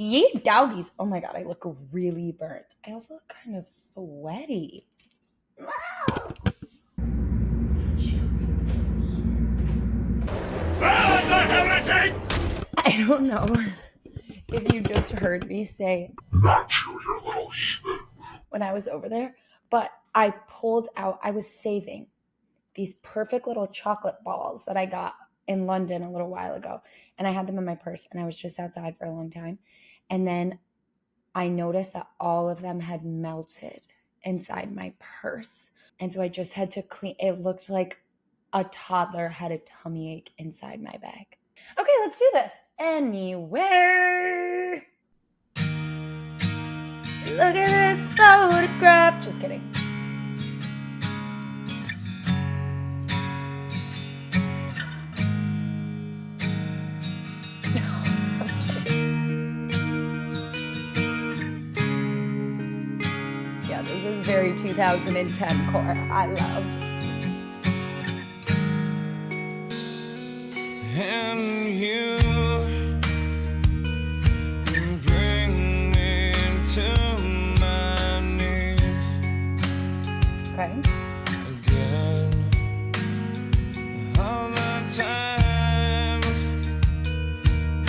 Ye doggies. Oh my God, I look really burnt. I also look kind of sweaty. Burn the heretic! I don't know if you just heard me say Not you, you little shit. when I was over there, but I was saving these perfect little chocolate balls that I got in London a little while ago. And I had them in my purse, and I was just outside for a long time. And then I noticed that all of them had melted inside my purse. And so I just had to clean. It looked like a toddler had a tummy ache inside my bag. Okay, let's do this. Anywhere. Look at this photograph. Just kidding. Yeah, this is very 2010 core. I love. And you bring me to my knees. Okay. Again, all the times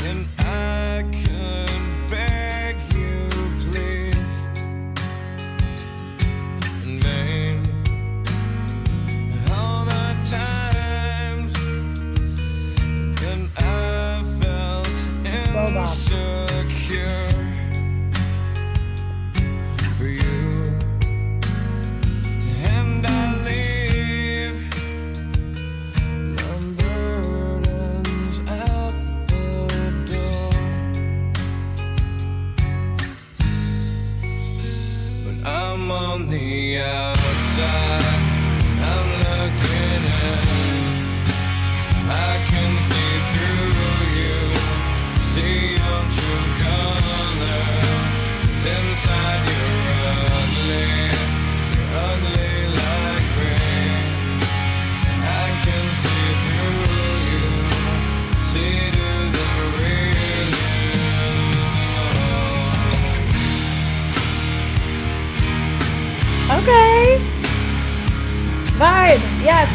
when I could beg you, please, in vain. All the times when I felt Slow Bob. insecure for you. And I leave my burdens at the door. But I'm on the outside, I'm looking in. I can see through you, see your true colors. 'Cause inside you're ugly like rain. I can see through you, see to the real you. Okay. Vibe. Yes.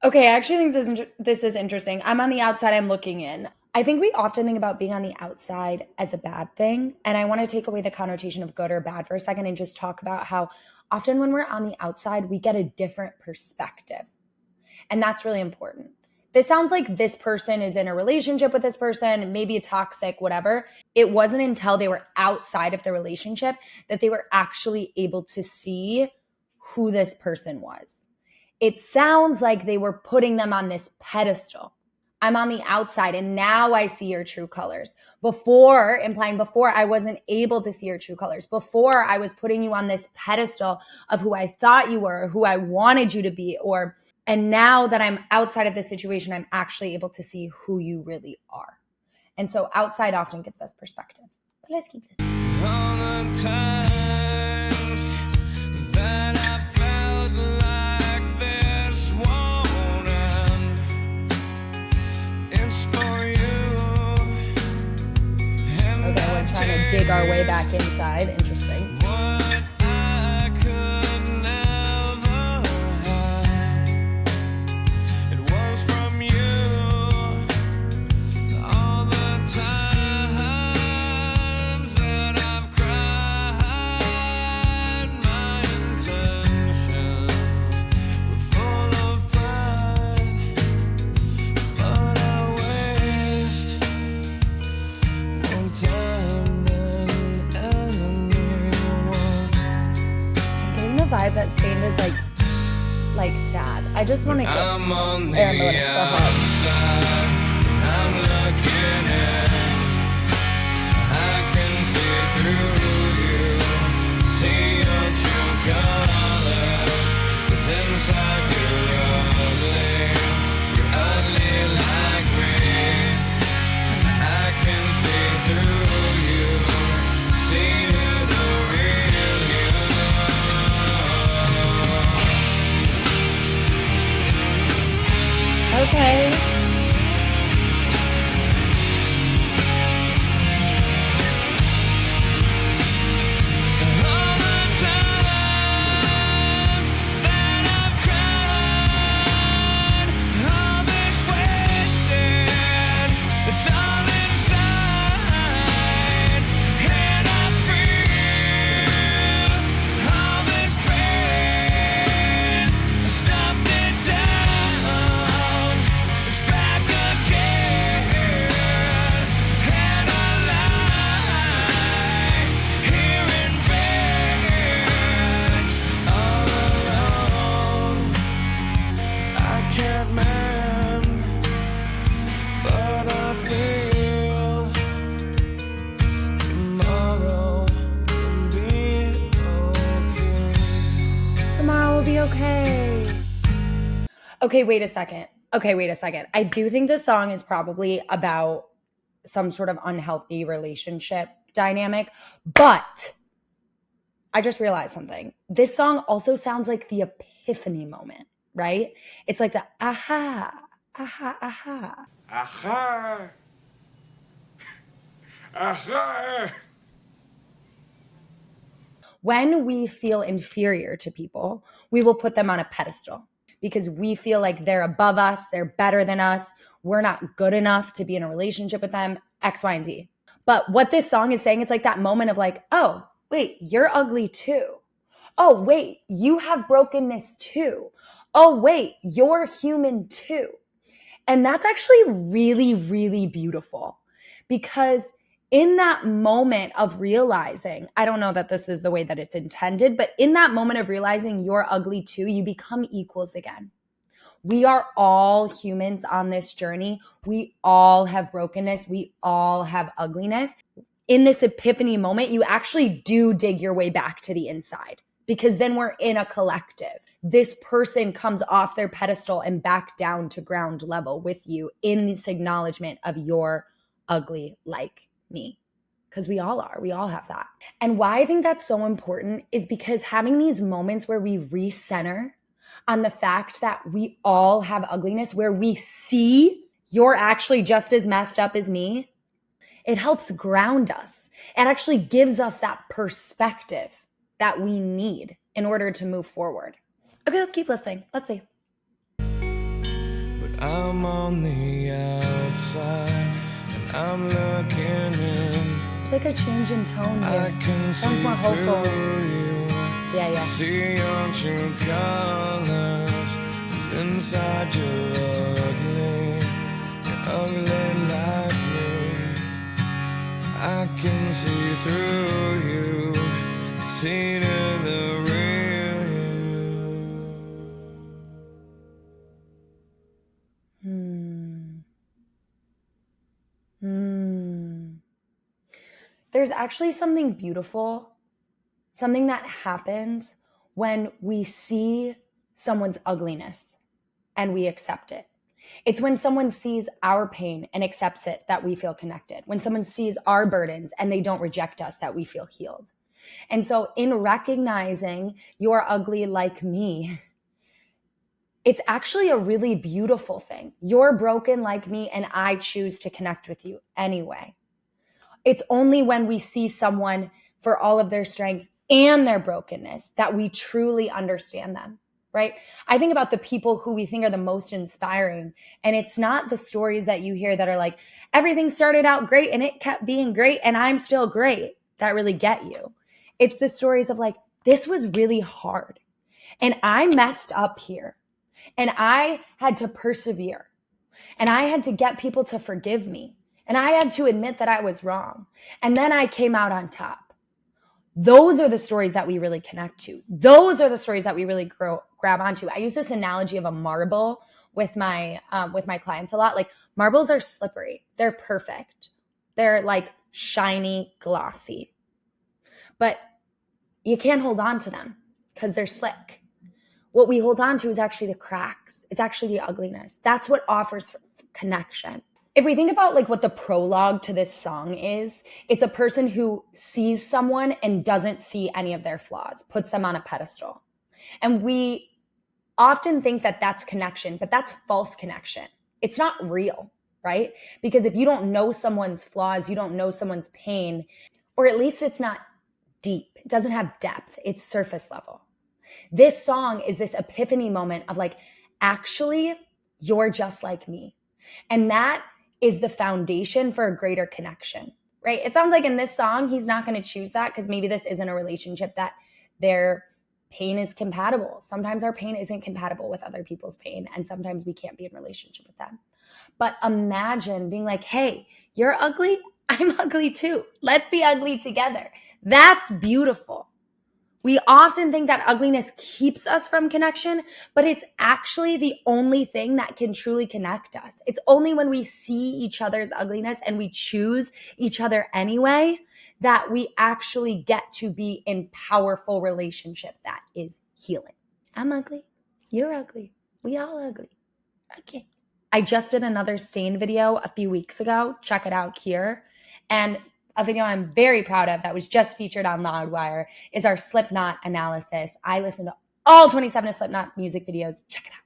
Okay, I actually think this is interesting. I'm on the outside, I'm looking in. I think we often think about being on the outside as a bad thing. And I want to take away the connotation of good or bad for a second and just talk about how often when we're on the outside, we get a different perspective. And that's really important. This sounds like this person is in a relationship with this person, maybe a toxic, whatever. It wasn't until they were outside of the relationship that they were actually able to see who this person was. It sounds like they were putting them on this pedestal. I'm on the outside and now I see your true colors. Before, I wasn't able to see your true colors. Before, I was putting you on this pedestal of who I thought you were, who I wanted you to be, and now that I'm outside of this situation, I'm actually able to see who you really are. And so outside often gives us perspective. But let's keep this. All the times that I felt like this won't end, it's for you. And Okay, we're trying to dig our way back inside. Interesting. what I could never have, it was from you. All the times that I've cried, my intentions were full of pride, but I waste more time than anyone. Getting the vibe that Stained is like sad. I just want to get I'm on the Aaron, let it stuff up. outside, I'm looking in. I can see through you, see your true colors. But inside you're ugly like rain. I can see through you, see to the real you. Okay. Okay, wait a second. I do think this song is probably about some sort of unhealthy relationship dynamic, but I just realized something. This song also sounds like the epiphany moment, right? It's like the aha, aha, aha. Aha! Aha! When we feel inferior to people, we will put them on a pedestal because we feel like they're above us, they're better than us, we're not good enough to be in a relationship with them, X, Y, and Z. But what this song is saying, it's like that moment of like, oh, wait, you're ugly too. Oh, wait, you have brokenness too. Oh, wait, you're human too. And that's actually really, really beautiful because in that moment of realizing, I don't know that this is the way that it's intended, but in that moment of realizing you're ugly too, you become equals again. We are all humans on this journey. We all have brokenness. We all have ugliness. In this epiphany moment, you actually do dig your way back to the inside because then we're in a collective. This person comes off their pedestal and back down to ground level with you in this acknowledgement of you're ugly like me. Because we all are. We all have that. And why I think that's so important is because having these moments where we recenter on the fact that we all have ugliness, where we see you're actually just as messed up as me, it helps ground us. It actually gives us that perspective that we need in order to move forward. Okay, let's keep listening. Let's see. But I'm on the outside and I'm looking in. There's like a change in tone I here. can Sounds see more hopeful. through you. Yeah. See your true colors. Inside you're ugly like me. I can see through you. See to the real you. There's actually something beautiful, something that happens when we see someone's ugliness and we accept it. It's when someone sees our pain and accepts it that we feel connected. When someone sees our burdens and they don't reject us, that we feel healed. And so in recognizing you're ugly like me, it's actually a really beautiful thing. You're broken like me and I choose to connect with you anyway. It's only when we see someone for all of their strengths and their brokenness that we truly understand them, right? I think about the people who we think are the most inspiring, and it's not the stories that you hear that are like, everything started out great and it kept being great and I'm still great, that really get you. It's the stories of like, this was really hard and I messed up here and I had to persevere and I had to get people to forgive me. And I had to admit that I was wrong. And then I came out on top. Those are the stories that we really connect to. Those are the stories that we really grab onto. I use this analogy of a marble with my clients a lot. Like marbles are slippery. They're perfect. They're like shiny, glossy. But you can't hold on to them because they're slick. What we hold on to is actually the cracks. It's actually the ugliness. That's what offers connection. If we think about like what the prologue to this song is, it's a person who sees someone and doesn't see any of their flaws, puts them on a pedestal. And we often think that that's connection, but that's false connection. It's not real, right? Because if you don't know someone's flaws, you don't know someone's pain, or at least it's not deep. It doesn't have depth. It's surface level. This song is this epiphany moment of like, actually, you're just like me. And that is the foundation for a greater connection, right? It sounds like in this song, he's not going to choose that because maybe this isn't a relationship that their pain is compatible. Sometimes our pain isn't compatible with other people's pain, and sometimes we can't be in relationship with them. But imagine being like, hey, you're ugly. I'm ugly too. Let's be ugly together. That's beautiful. We often think that ugliness keeps us from connection, but it's actually the only thing that can truly connect us. It's only when we see each other's ugliness and we choose each other anyway that we actually get to be in powerful relationship that is healing. I'm ugly. You're ugly. We all ugly. Okay. I just did another stain video a few weeks ago. Check it out here. And a video I'm very proud of that was just featured on Loudwire is our Slipknot analysis. I listened to all 27 Slipknot music videos. Check it out.